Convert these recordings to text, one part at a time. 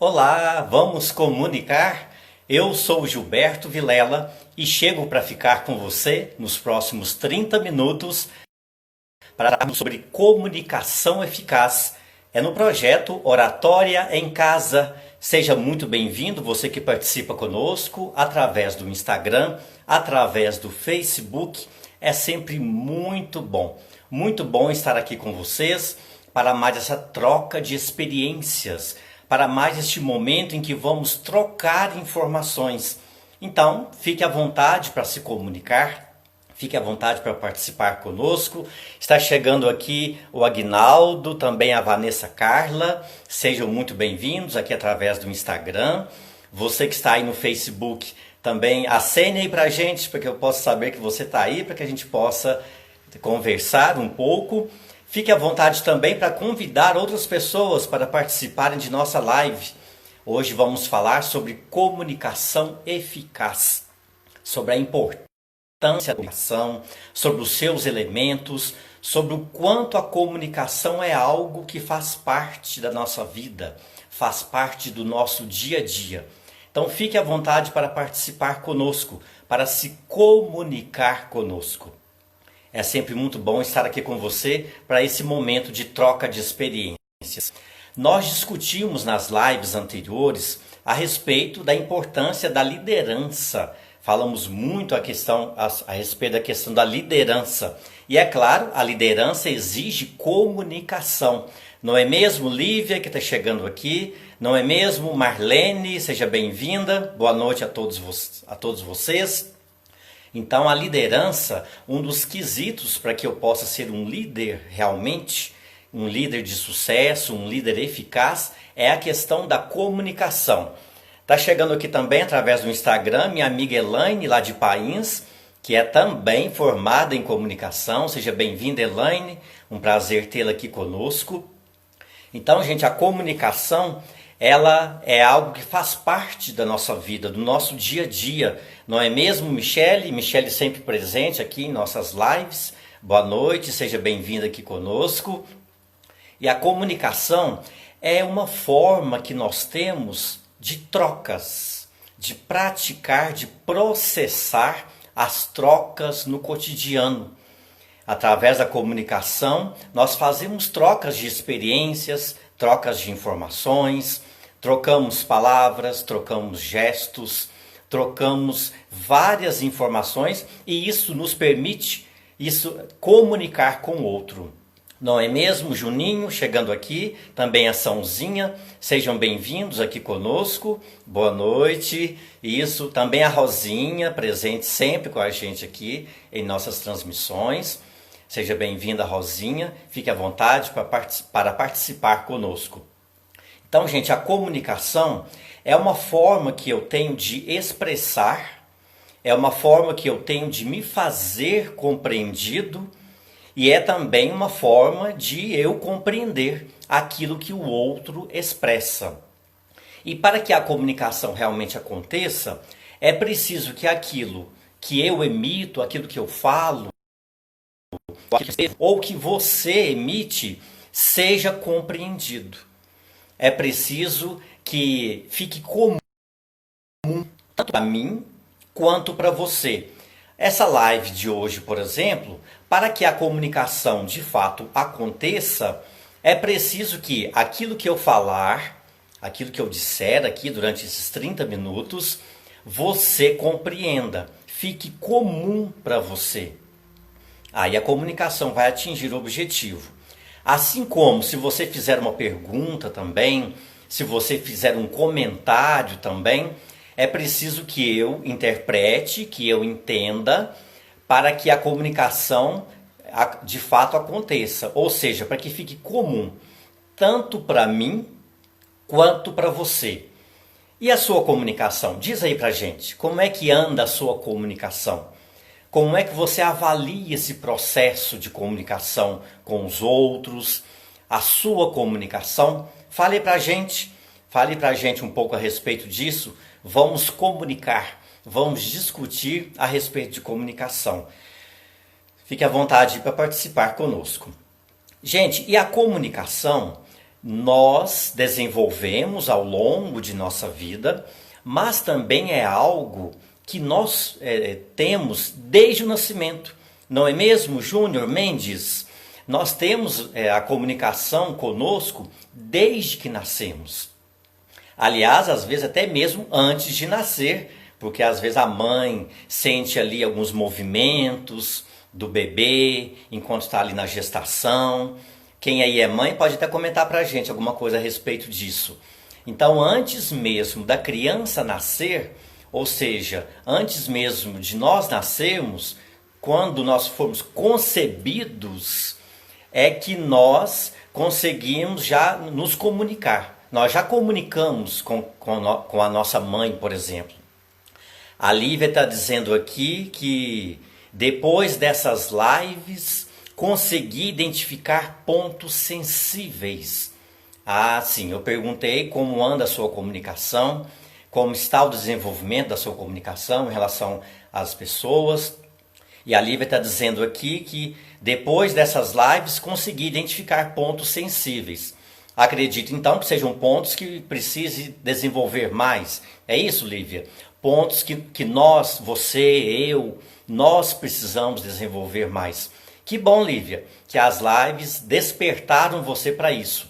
Olá, vamos comunicar? Eu sou Gilberto Vilela e chego para ficar com você nos próximos 30 minutos para falarmos sobre comunicação eficaz. É no projeto Oratória em Casa. Seja muito bem-vindo, você que participa conosco através do Instagram, através do Facebook. É sempre muito bom estar aqui com vocês para mais essa troca de experiências, para mais este momento em que vamos trocar informações. Então, fique à vontade para se comunicar, fique à vontade para participar conosco. Está chegando aqui o Aguinaldo, também a Vanessa Carla. Sejam muito bem-vindos aqui através do Instagram. Você que está aí no Facebook, também acene aí para a gente, para que eu possa saber que você está aí, para que a gente possa conversar um pouco. Fique à vontade também para convidar outras pessoas para participarem de nossa live. Hoje vamos falar sobre comunicação eficaz, sobre a importância da comunicação, sobre os seus elementos, sobre o quanto a comunicação é algo que faz parte da nossa vida, faz parte do nosso dia a dia. Então fique à vontade para participar conosco, para se comunicar conosco. É sempre muito bom estar aqui com você para esse momento de troca de experiências. Nós discutimos nas lives anteriores a respeito da importância da liderança. Falamos muito a respeito da questão da liderança. E é claro, a liderança exige comunicação. Não é mesmo, Lívia, que está chegando aqui? Não é mesmo, Marlene? Seja bem-vinda. Boa noite a todos vocês. Então, a liderança, um dos quesitos para que eu possa ser um líder realmente, um líder de sucesso, um líder eficaz, é a questão da comunicação. Está chegando aqui também através do Instagram minha amiga Elaine, lá de Pains, que é também formada em comunicação. Seja bem-vinda, Elaine. Um prazer tê-la aqui conosco. Então, gente, a comunicação, ela é algo que faz parte da nossa vida, do nosso dia a dia. Não é mesmo, Michele? Michele sempre presente aqui em nossas lives. Boa noite, seja bem-vinda aqui conosco. E a comunicação é uma forma que nós temos de trocas, de praticar, de processar as trocas no cotidiano. Através da comunicação, nós fazemos trocas de experiências, trocas de informações, trocamos palavras, trocamos gestos, trocamos várias informações e isso nos permite comunicar com o outro. Não é mesmo, Juninho, chegando aqui, também a Sãozinha, sejam bem-vindos aqui conosco, boa noite. Isso, também a Rosinha, presente sempre com a gente aqui em nossas transmissões. Seja bem-vinda, Rosinha, fique à vontade para participar conosco. Então, gente, a comunicação é uma forma que eu tenho de expressar, é uma forma que eu tenho de me fazer compreendido e é também uma forma de eu compreender aquilo que o outro expressa. E para que a comunicação realmente aconteça, é preciso que aquilo que eu emito, aquilo que eu falo, ou que você emite, seja compreendido. É preciso que fique comum tanto para mim quanto para você. Essa live de hoje, por exemplo, para que a comunicação de fato aconteça, é preciso que aquilo que eu falar, aquilo que eu disser aqui durante esses 30 minutos, você compreenda, fique comum para você. Aí a comunicação vai atingir o objetivo. Assim como se você fizer uma pergunta também, se você fizer um comentário também, é preciso que eu interprete, que eu entenda, para que a comunicação de fato aconteça. Ou seja, para que fique comum, tanto para mim quanto para você. E a sua comunicação? Diz aí pra gente, como é que anda a sua comunicação? Como é que você avalia esse processo de comunicação com os outros, a sua comunicação? Fale pra gente um pouco a respeito disso. Vamos comunicar, vamos discutir a respeito de comunicação. Fique à vontade para participar conosco. Gente, e a comunicação nós desenvolvemos ao longo de nossa vida, mas também é algo que nós temos desde o nascimento. Não é mesmo, Júnior Mendes? Nós temos a comunicação conosco desde que nascemos. Aliás, às vezes até mesmo antes de nascer, porque às vezes a mãe sente ali alguns movimentos do bebê enquanto está ali na gestação. Quem aí é mãe pode até comentar para a gente alguma coisa a respeito disso. Então, antes mesmo da criança nascer, ou seja, antes mesmo de nós nascermos, quando nós formos concebidos, é que nós conseguimos já nos comunicar. Nós já comunicamos com a nossa mãe, por exemplo. A Lívia está dizendo aqui que depois dessas lives consegui identificar pontos sensíveis. Ah, sim, eu perguntei como anda a sua comunicação, como está o desenvolvimento da sua comunicação em relação às pessoas. E a Lívia está dizendo aqui que depois dessas lives consegui identificar pontos sensíveis. Acredito então que sejam pontos que precise desenvolver mais. É isso, Lívia? Pontos que nós, você, eu, nós precisamos desenvolver mais. Que bom, Lívia, que as lives despertaram você para isso.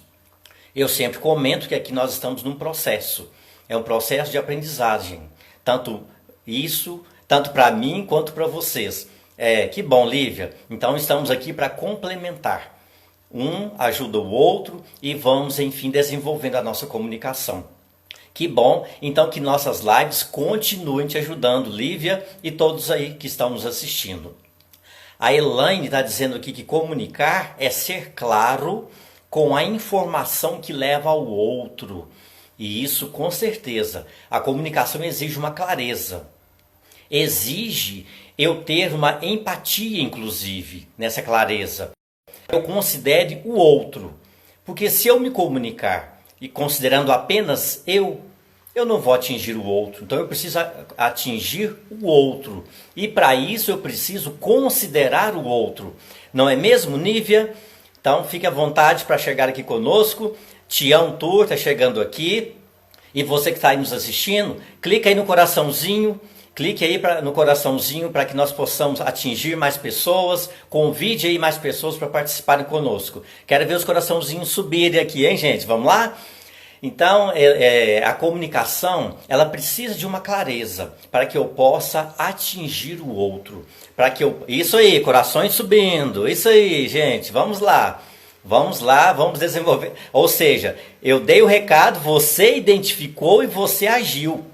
Eu sempre comento que aqui nós estamos num processo. É um processo de aprendizagem. Tanto para mim quanto para vocês. Que bom, Lívia. Então estamos aqui para complementar. Um ajuda o outro e vamos, enfim, desenvolvendo a nossa comunicação. Que bom, então que nossas lives continuem te ajudando, Lívia e todos aí que estão nos assistindo. A Elaine está dizendo aqui que comunicar é ser claro com a informação que leva ao outro. E isso, com certeza, a comunicação exige uma clareza. Exige eu ter uma empatia, inclusive, nessa clareza. Eu considere o outro. Porque se eu me comunicar e considerando apenas eu não vou atingir o outro. Então eu preciso atingir o outro. E para isso eu preciso considerar o outro. Não é mesmo, Nívia? Então fique à vontade para chegar aqui conosco. Tião Tour está chegando aqui. E você que está aí nos assistindo, clica aí no coraçãozinho. Clique aí no coraçãozinho para que nós possamos atingir mais pessoas. Convide aí mais pessoas para participarem conosco. Quero ver os coraçãozinhos subirem aqui, hein, gente? Vamos lá? Então, a comunicação, ela precisa de uma clareza para que eu possa atingir o outro. Isso aí, corações subindo. Isso aí, gente. Vamos lá. Vamos lá, vamos desenvolver. Ou seja, eu dei o recado, você identificou e você agiu.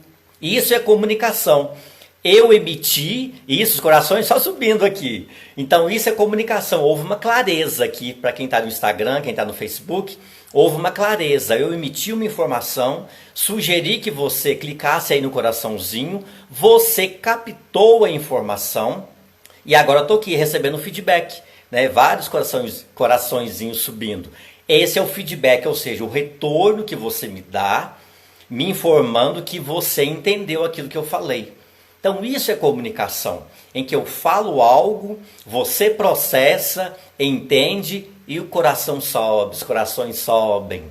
Isso é comunicação. Eu emiti, isso, os corações só subindo aqui. Então isso é comunicação. Houve uma clareza aqui, para quem está no Instagram, quem está no Facebook, houve uma clareza. Eu emiti uma informação, sugeri que você clicasse aí no coraçãozinho, você captou a informação e agora eu estou aqui recebendo feedback, né? Vários coraçõezinhos subindo. Esse é o feedback, ou seja, o retorno que você me dá, me informando que você entendeu aquilo que eu falei. Então isso é comunicação, em que eu falo algo, você processa, entende e o coração sobe, os corações sobem.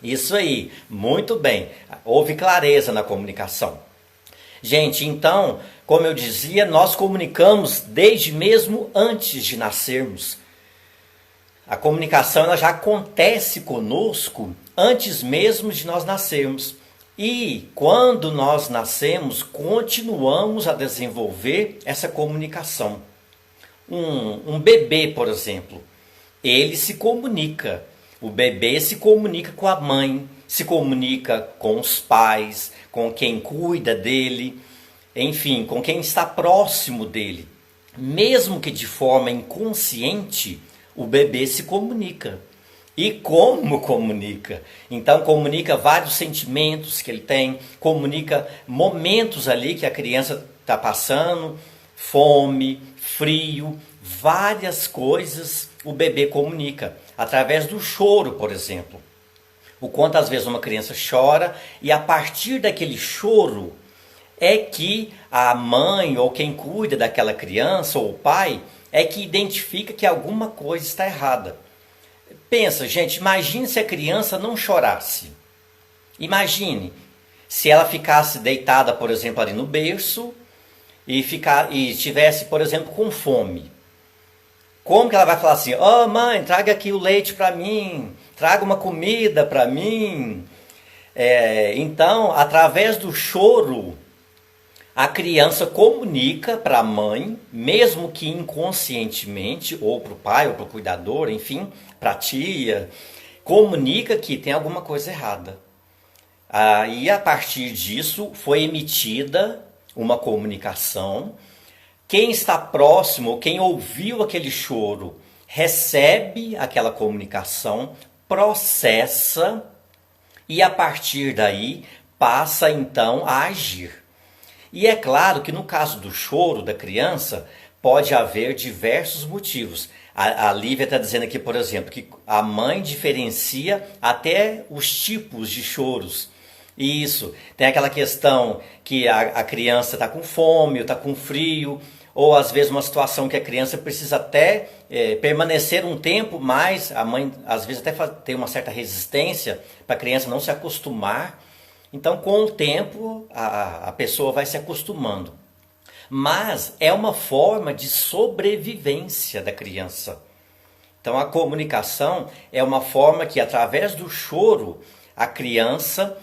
Isso aí, muito bem, houve clareza na comunicação. Gente, então, como eu dizia, nós comunicamos desde mesmo antes de nascermos. A comunicação ela já acontece conosco antes mesmo de nós nascermos. E quando nós nascemos, continuamos a desenvolver essa comunicação. Um bebê, por exemplo, ele se comunica. O bebê se comunica com a mãe, se comunica com os pais, com quem cuida dele, enfim, com quem está próximo dele. Mesmo que de forma inconsciente, o bebê se comunica. E como comunica? Então comunica vários sentimentos que ele tem, comunica momentos ali que a criança está passando, fome, frio, várias coisas o bebê comunica. Através do choro, por exemplo. O quanto às vezes uma criança chora e a partir daquele choro é que a mãe ou quem cuida daquela criança ou o pai é que identifica que alguma coisa está errada. Pensa, gente, imagine se a criança não chorasse. Imagine se ela ficasse deitada, por exemplo, ali no berço e tivesse, por exemplo, com fome. Como que ela vai falar assim: "Oh, mãe, traga aqui o leite para mim, traga uma comida para mim"? Então, através do choro, a criança comunica para a mãe, mesmo que inconscientemente, ou para o pai, ou para o cuidador, enfim, para a tia, comunica que tem alguma coisa errada. E a partir disso foi emitida uma comunicação. Quem está próximo, quem ouviu aquele choro, recebe aquela comunicação, processa e a partir daí passa então a agir. E é claro que no caso do choro da criança pode haver diversos motivos. A Lívia está dizendo aqui, por exemplo, que a mãe diferencia até os tipos de choros. Isso, tem aquela questão que a criança está com fome, ou está com frio, ou às vezes uma situação que a criança precisa até permanecer um tempo mais, a mãe às vezes até tem uma certa resistência para a criança não se acostumar. Então com o tempo a pessoa vai se acostumando. Mas é uma forma de sobrevivência da criança. Então a comunicação é uma forma que através do choro a criança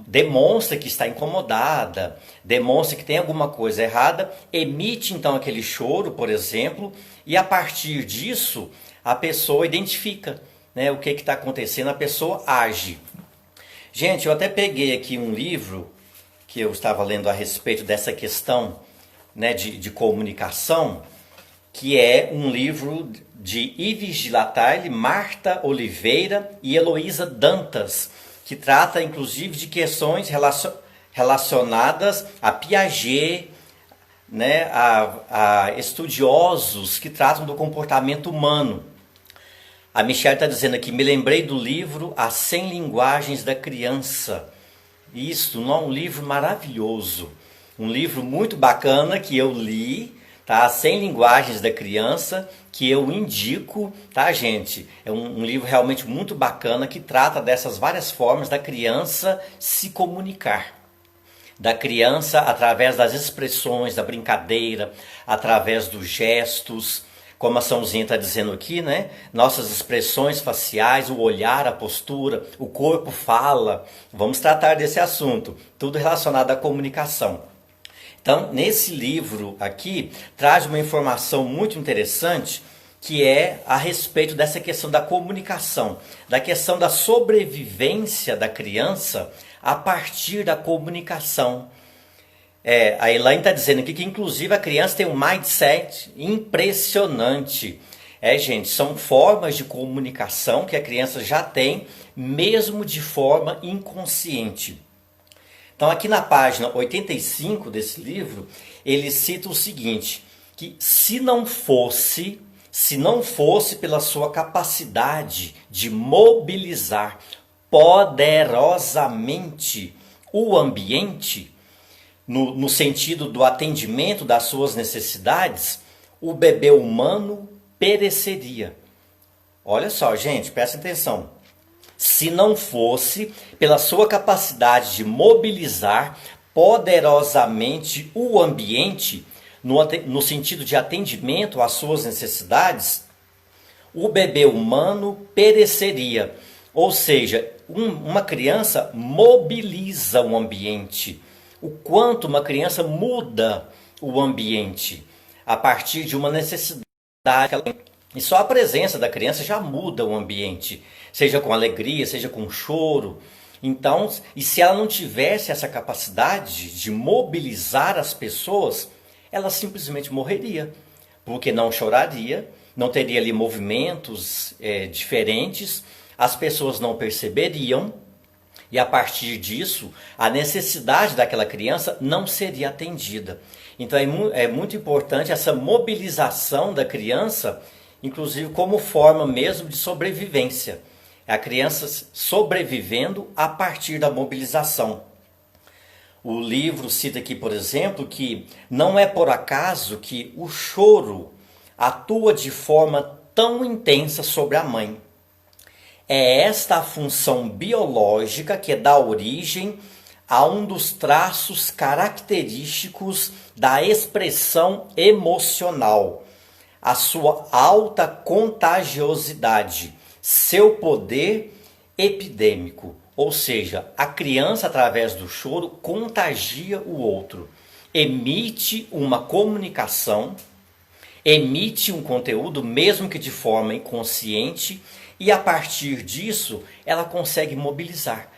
demonstra que está incomodada, demonstra que tem alguma coisa errada, emite então aquele choro, por exemplo, e a partir disso a pessoa identifica, né, o que está acontecendo, a pessoa age. Gente, eu até peguei aqui um livro que eu estava lendo a respeito dessa questão, né, de comunicação, que é um livro de Ives de Latale, Marta Oliveira e Heloísa Dantas, que trata inclusive de questões relacionadas a Piaget, né, a estudiosos que tratam do comportamento humano. A Michelle está dizendo aqui: me lembrei do livro As 100 Linguagens da Criança. Isso, não é um livro maravilhoso, um livro muito bacana que eu li, tá? As 100 Linguagens da Criança, que eu indico, tá, gente? É um livro realmente muito bacana que trata dessas várias formas da criança se comunicar. Da criança através das expressões, da brincadeira, através dos gestos, como a Sãozinha está dizendo aqui, né? Nossas expressões faciais, o olhar, a postura, o corpo fala. Vamos tratar desse assunto, tudo relacionado à comunicação. Então, nesse livro aqui, traz uma informação muito interessante, que é a respeito dessa questão da comunicação, da questão da sobrevivência da criança a partir da comunicação. A Elaine está dizendo aqui que inclusive a criança tem um mindset impressionante. Gente, são formas de comunicação que a criança já tem, mesmo de forma inconsciente. Então aqui na página 85 desse livro, ele cita o seguinte, que se não fosse pela sua capacidade de mobilizar poderosamente o ambiente, no sentido do atendimento das suas necessidades, o bebê humano pereceria. Olha só, gente, presta atenção. Se não fosse pela sua capacidade de mobilizar poderosamente o ambiente, no sentido de atendimento às suas necessidades, o bebê humano pereceria. Ou seja, uma criança mobiliza o ambiente. O quanto uma criança muda o ambiente a partir de uma necessidade. E só a presença da criança já muda o ambiente, seja com alegria, seja com choro. Então, e se ela não tivesse essa capacidade de mobilizar as pessoas, ela simplesmente morreria, porque não choraria, não teria ali movimentos diferentes, as pessoas não perceberiam, e a partir disso, a necessidade daquela criança não seria atendida. Então é muito importante essa mobilização da criança, inclusive como forma mesmo de sobrevivência. A criança sobrevivendo a partir da mobilização. O livro cita aqui, por exemplo, que não é por acaso que o choro atua de forma tão intensa sobre a mãe. É esta a função biológica que dá origem a um dos traços característicos da expressão emocional, a sua alta contagiosidade, seu poder epidêmico. Ou seja, a criança, através do choro, contagia o outro, emite uma comunicação, emite um conteúdo, mesmo que de forma inconsciente, e a partir disso ela consegue mobilizar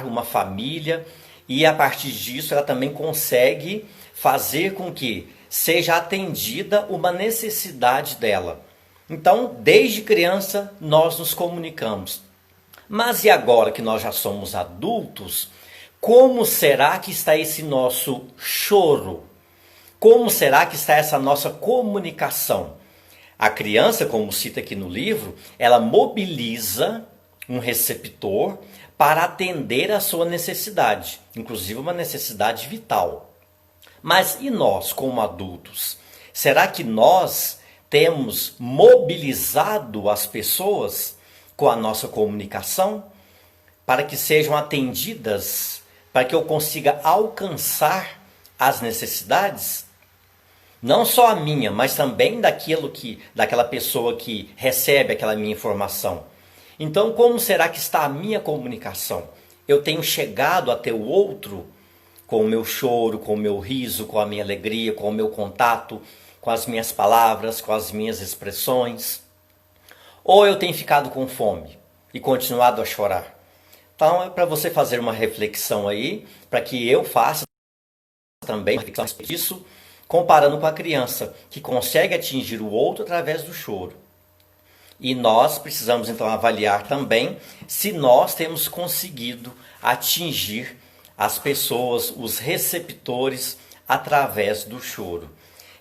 uma família, e a partir disso ela também consegue fazer com que seja atendida uma necessidade dela. Então, desde criança nós nos comunicamos. Mas e agora que nós já somos adultos, como será que está esse nosso choro? Como será que está essa nossa comunicação? A criança, como cita aqui no livro, ela mobiliza um receptor para atender a sua necessidade, inclusive uma necessidade vital. Mas e nós, como adultos? Será que nós temos mobilizado as pessoas com a nossa comunicação para que sejam atendidas, para que eu consiga alcançar as necessidades? Não só a minha, mas também daquela pessoa que recebe aquela minha informação. Então, como será que está a minha comunicação? Eu tenho chegado até o outro com o meu choro, com o meu riso, com a minha alegria, com o meu contato, com as minhas palavras, com as minhas expressões? Ou eu tenho ficado com fome e continuado a chorar? Então, é para você fazer uma reflexão aí, para que eu faça também uma reflexão disso, comparando com a criança, que consegue atingir o outro através do choro. E nós precisamos então avaliar também se nós temos conseguido atingir as pessoas, os receptores, através do choro.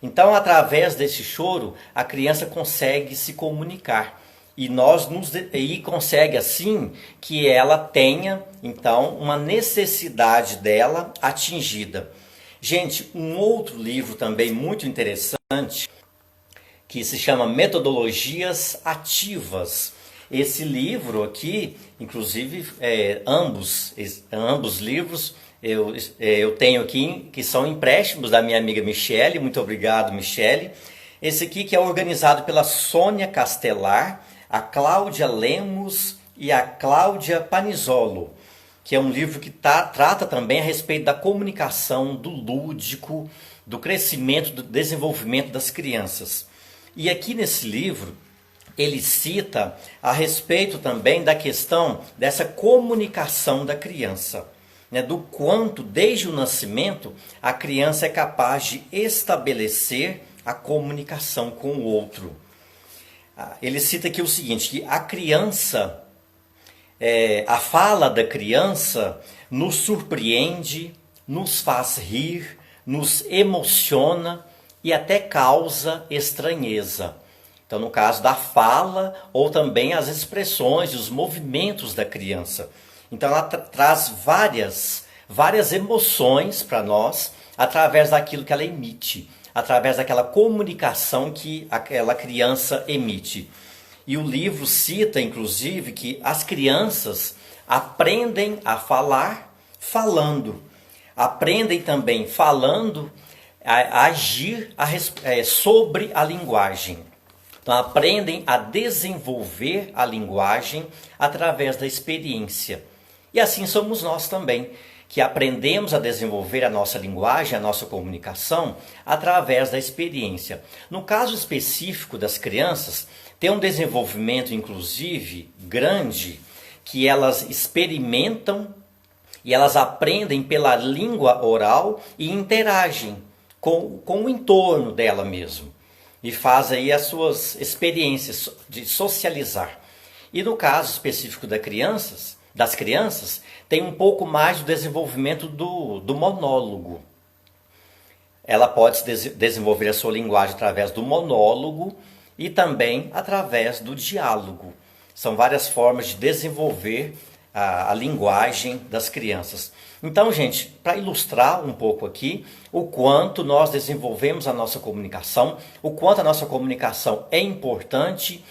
Então, através desse choro, a criança consegue se comunicar. E consegue assim que ela tenha, então, uma necessidade dela atingida. Gente, um outro livro também muito interessante, que se chama Metodologias Ativas. Esse livro aqui, inclusive, ambos livros eu tenho aqui, que são empréstimos da minha amiga Michele. Muito obrigado, Michele. Esse aqui que é organizado pela Sônia Castelar, a Cláudia Lemos e a Cláudia Panizzolo, que é um livro que trata também a respeito da comunicação, do lúdico, do crescimento, do desenvolvimento das crianças. E aqui nesse livro, ele cita a respeito também da questão dessa comunicação da criança, né? Do quanto, desde o nascimento, a criança é capaz de estabelecer a comunicação com o outro. Ele cita aqui o seguinte, que a criança, a fala da criança nos surpreende, nos faz rir, nos emociona e até causa estranheza. Então, no caso da fala, ou também as expressões, os movimentos da criança. Então, ela traz várias emoções para nós, através daquilo que ela emite, através daquela comunicação que aquela criança emite. E o livro cita, inclusive, que as crianças aprendem a falar falando. Aprendem também falando a agir sobre a linguagem. Então, aprendem a desenvolver a linguagem através da experiência. E assim somos nós também, que aprendemos a desenvolver a nossa linguagem, a nossa comunicação, através da experiência. No caso específico das crianças, tem um desenvolvimento, inclusive, grande, que elas experimentam e elas aprendem pela língua oral e interagem com o entorno dela mesmo. E faz aí as suas experiências de socializar. E no caso específico das crianças, tem um pouco mais do desenvolvimento do monólogo. Ela pode desenvolver a sua linguagem através do monólogo e também através do diálogo. São várias formas de desenvolver a linguagem das crianças. Então, gente, para ilustrar um pouco aqui o quanto nós desenvolvemos a nossa comunicação, o quanto a nossa comunicação é importante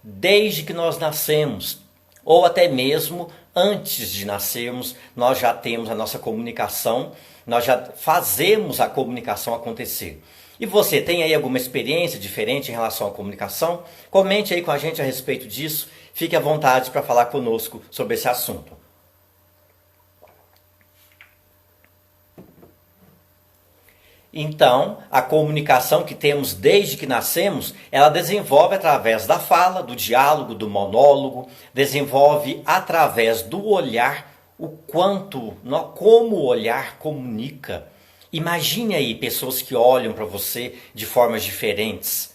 desde que nós nascemos, ou até mesmo antes de nascermos, nós já temos a nossa comunicação, nós já fazemos a comunicação acontecer. E você tem aí alguma experiência diferente em relação à comunicação? Comente aí com a gente a respeito disso. Fique à vontade para falar conosco sobre esse assunto. Então, a comunicação que temos desde que nascemos, ela desenvolve através da fala, do diálogo, do monólogo, desenvolve através do olhar, o quanto, como o olhar comunica. Imagine aí pessoas que olham para você de formas diferentes,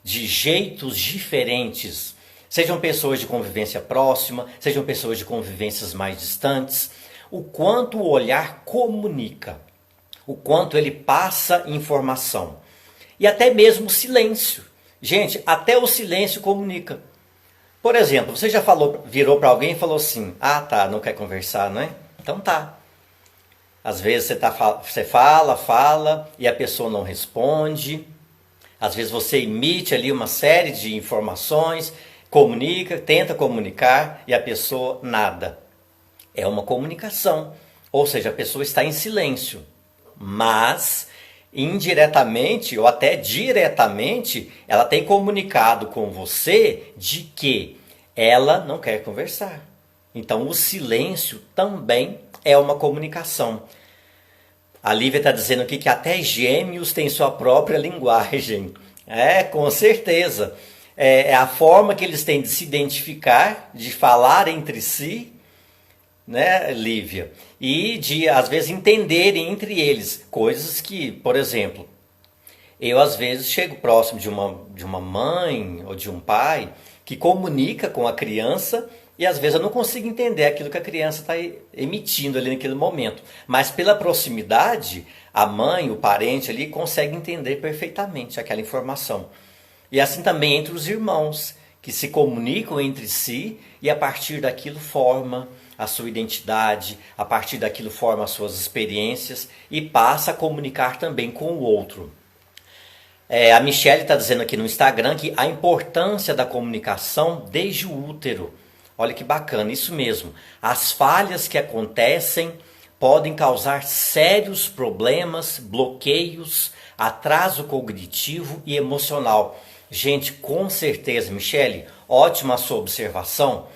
de jeitos diferentes. Sejam pessoas de convivência próxima, sejam pessoas de convivências mais distantes. O quanto o olhar comunica, o quanto ele passa informação. E até mesmo o silêncio. Gente, até o silêncio comunica. Por exemplo, você já virou para alguém e falou assim: ah, tá, não quer conversar, não é? Então tá. Às vezes você fala e a pessoa não responde. Às vezes você emite ali uma série de informações, comunica, tenta comunicar e a pessoa nada. É uma comunicação. Ou seja, a pessoa está em silêncio. Mas, indiretamente ou até diretamente, ela tem comunicado com você de que ela não quer conversar. Então, o silêncio também é uma comunicação. A Lívia está dizendo aqui que até gêmeos têm sua própria linguagem. É, com certeza. É a forma que eles têm de se identificar, de falar entre si, né, Lívia? E de, às vezes, entenderem entre eles coisas que, por exemplo, eu às vezes chego próximo de uma mãe ou de um pai que comunica com a criança e às vezes eu não consigo entender aquilo que a criança está emitindo ali naquele momento. Mas pela proximidade, a mãe, o parente ali consegue entender perfeitamente aquela informação. E assim também entre os irmãos, que se comunicam entre si e a partir daquilo forma a sua identidade, a partir daquilo forma as suas experiências e passa a comunicar também com o outro. A Michelle está dizendo aqui no Instagram que a importância da comunicação desde o útero. Olha que bacana, isso mesmo. As falhas que acontecem podem causar sérios problemas, bloqueios, atraso cognitivo e emocional. Gente, com certeza, Michelle, ótima a sua observação.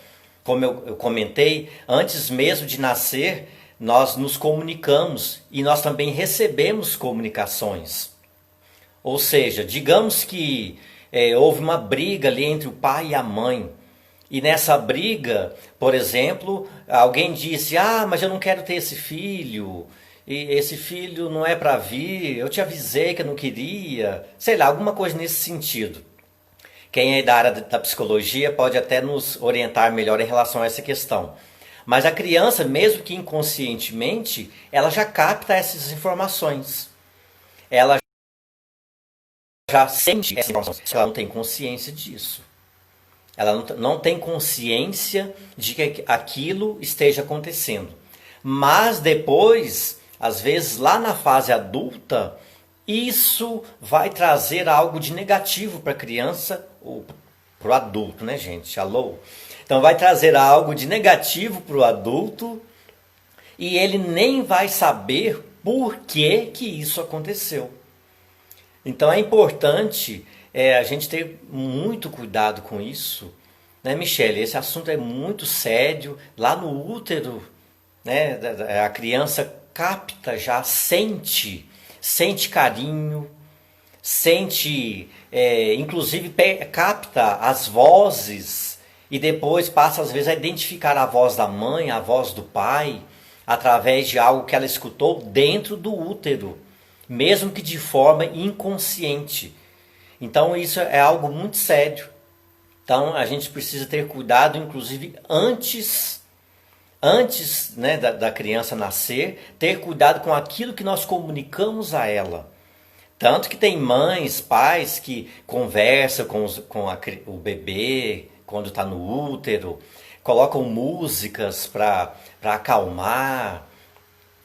Como eu comentei, antes mesmo de nascer, nós nos comunicamos e nós também recebemos comunicações. Ou seja, digamos que houve uma briga ali entre o pai e a mãe. E nessa briga, por exemplo, alguém disse: ah, mas eu não quero ter esse filho, e esse filho não é para vir, eu te avisei que eu não queria, sei lá, alguma coisa nesse sentido. Quem é da área da psicologia pode até nos orientar melhor em relação a essa questão. Mas a criança, mesmo que inconscientemente, ela já capta essas informações. Ela já sente essas informações, ela não tem consciência disso. Ela não tem consciência de que aquilo esteja acontecendo. Mas depois, às vezes lá na fase adulta, isso vai trazer algo de negativo para a criança, ou para o adulto, né, gente? Alô? Então vai trazer algo de negativo para o adulto e ele nem vai saber por que isso aconteceu. Então é importante a gente ter muito cuidado com isso, né, Michele? Esse assunto é muito sério. Lá no útero, né, a criança capta já, sente carinho, sente, inclusive capta as vozes e depois passa às vezes a identificar a voz da mãe, a voz do pai, através de algo que ela escutou dentro do útero, mesmo que de forma inconsciente. Então isso é algo muito sério. Então a gente precisa ter cuidado, inclusive antes, né, da criança nascer, ter cuidado com aquilo que nós comunicamos a ela. Tanto que tem mães, pais que conversam com o bebê quando está no útero, colocam músicas para acalmar.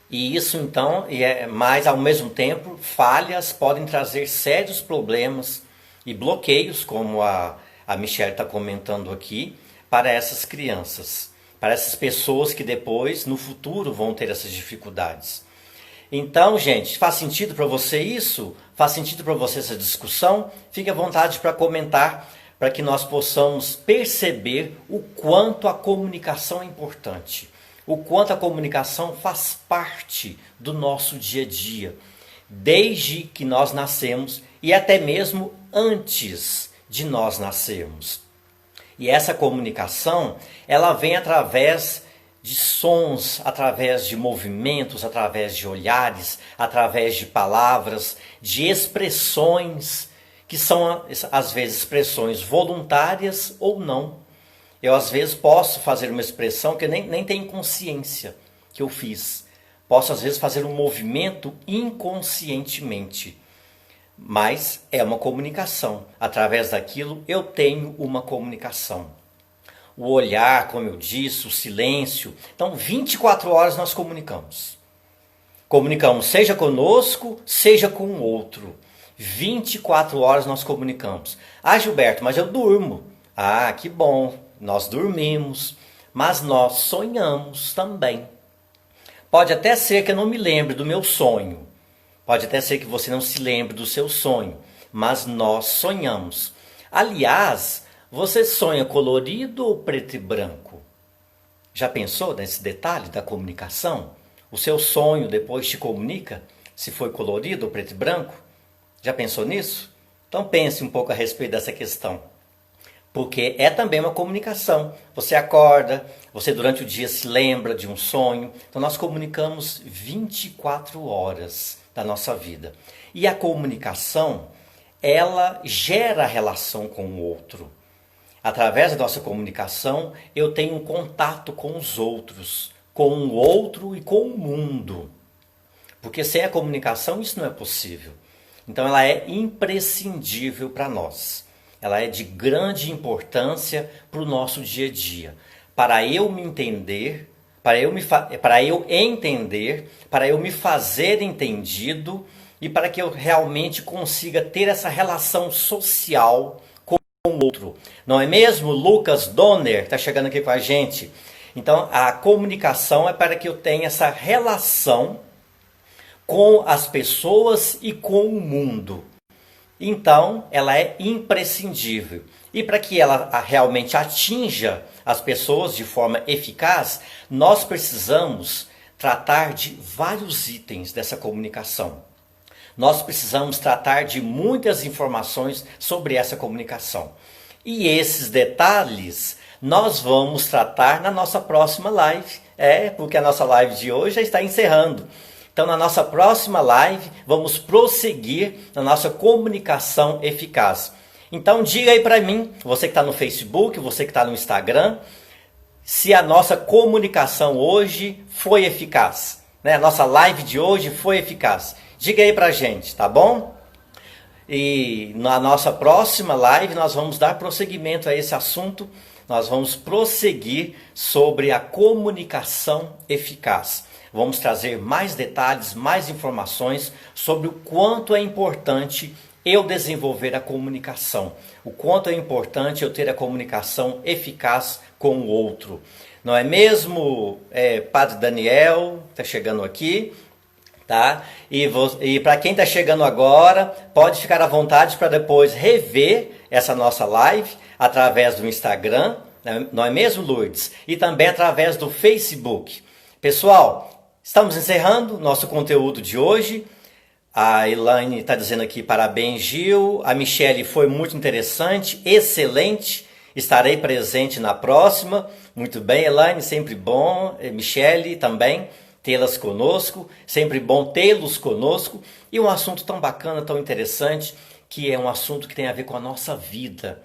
E isso então, mas ao mesmo tempo, falhas podem trazer sérios problemas e bloqueios, como a a Michelle está comentando aqui, para essas crianças, para essas pessoas que depois, no futuro, vão ter essas dificuldades. Então, gente, faz sentido para você isso? Faz sentido para você essa discussão? Fique à vontade para comentar, para que nós possamos perceber o quanto a comunicação é importante, o quanto a comunicação faz parte do nosso dia a dia, desde que nós nascemos e até mesmo antes de nós nascermos. E essa comunicação, ela vem através de sons, através de movimentos, através de olhares, através de palavras, de expressões, que são às vezes expressões voluntárias ou não. Eu às vezes posso fazer uma expressão que eu nem tenho consciência que eu fiz. Posso às vezes fazer um movimento inconscientemente. Mas é uma comunicação. Através daquilo eu tenho uma comunicação. O olhar, como eu disse, o silêncio. Então, 24 horas nós comunicamos. Comunicamos seja conosco, seja com o outro. 24 horas nós comunicamos. Ah, Gilberto, mas eu durmo. Ah, que bom, nós dormimos, mas nós sonhamos também. Pode até ser que eu não me lembre do meu sonho. Pode até ser que você não se lembre do seu sonho, mas nós sonhamos. Aliás, você sonha colorido ou preto e branco? Já pensou nesse detalhe da comunicação? O seu sonho depois te comunica se foi colorido ou preto e branco? Já pensou nisso? Então pense um pouco a respeito dessa questão. Porque é também uma comunicação. Você acorda, você durante o dia se lembra de um sonho. Então nós comunicamos 24 horas da nossa vida. E a comunicação, ela gera relação com o outro. Através da nossa comunicação, eu tenho um contato com os outros, com o outro e com o mundo. Porque sem a comunicação isso não é possível. Então ela é imprescindível para nós. Ela é de grande importância para o nosso dia a dia. Para eu me entender, para eu entender, para eu me fazer entendido e para que eu realmente consiga ter essa relação social com o outro. Não é mesmo? Lucas Donner está chegando aqui com a gente. Então, a comunicação é para que eu tenha essa relação com as pessoas e com o mundo. Então, ela é imprescindível. E para que ela realmente atinja as pessoas de forma eficaz, nós precisamos tratar de vários itens dessa comunicação. Nós precisamos tratar de muitas informações sobre essa comunicação. E esses detalhes nós vamos tratar na nossa próxima live. Porque a nossa live de hoje já está encerrando. Então, na nossa próxima live, vamos prosseguir na nossa comunicação eficaz. Então, diga aí para mim, você que está no Facebook, você que está no Instagram, se a nossa comunicação hoje foi eficaz. A nossa live de hoje foi eficaz. Diga aí para a gente, tá bom? E na nossa próxima live, nós vamos dar prosseguimento a esse assunto. Nós vamos prosseguir sobre a comunicação eficaz. Vamos trazer mais detalhes, mais informações sobre o quanto é importante eu desenvolver a comunicação. O quanto é importante eu ter a comunicação eficaz com o outro. Não é mesmo, Padre Daniel, está chegando aqui, tá? E para quem está chegando agora, pode ficar à vontade para depois rever essa nossa live através do Instagram, não é mesmo, Lourdes? E também através do Facebook. Pessoal, estamos encerrando nosso conteúdo de hoje. A Elaine está dizendo aqui, parabéns, Gil. A Michelle, foi muito interessante, excelente. Estarei presente na próxima. Muito bem, Elaine, sempre bom. Michelle também, tê-las conosco. Sempre bom tê-los conosco. E um assunto tão bacana, tão interessante, que é um assunto que tem a ver com a nossa vida,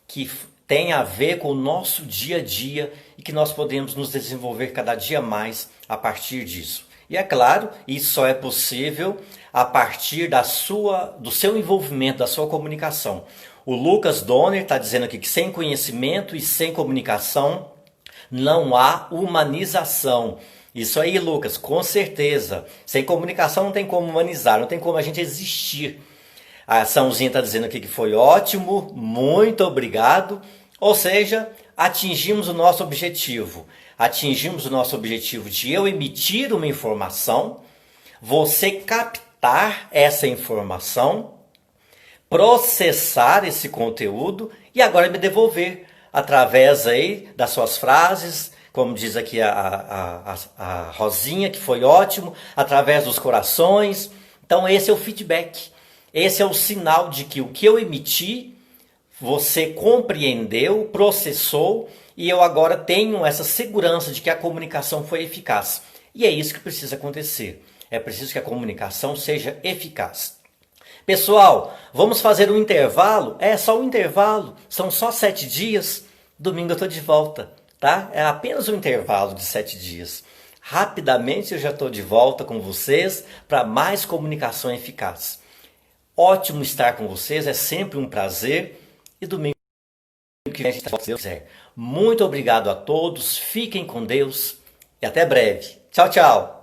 que tem a ver com o nosso dia a dia e que nós podemos nos desenvolver cada dia mais a partir disso. E é claro, isso só é possível a partir do seu envolvimento, da sua comunicação. O Lucas Donner está dizendo aqui que sem conhecimento e sem comunicação não há humanização. Isso aí, Lucas, com certeza. Sem comunicação não tem como humanizar, não tem como a gente existir. A açãozinha está dizendo aqui que foi ótimo, muito obrigado. Ou seja, atingimos o nosso objetivo. Atingimos o nosso objetivo de eu emitir uma informação, você captar essa informação, processar esse conteúdo e agora me devolver através aí das suas frases, como diz aqui a Rosinha, que foi ótimo, através dos corações. Então esse é o feedback, esse é o sinal de que o que eu emiti, você compreendeu, processou e eu agora tenho essa segurança de que a comunicação foi eficaz. E é isso que precisa acontecer, é preciso que a comunicação seja eficaz. Pessoal, vamos fazer um intervalo? É só um intervalo, são só 7 dias, domingo eu estou de volta, tá? É apenas um intervalo de 7 dias. Rapidamente eu já estou de volta com vocês para mais comunicação eficaz. Ótimo estar com vocês, é sempre um prazer e domingo que vem a gente se Deus quiser. Muito obrigado a todos, fiquem com Deus e até breve. Tchau, tchau!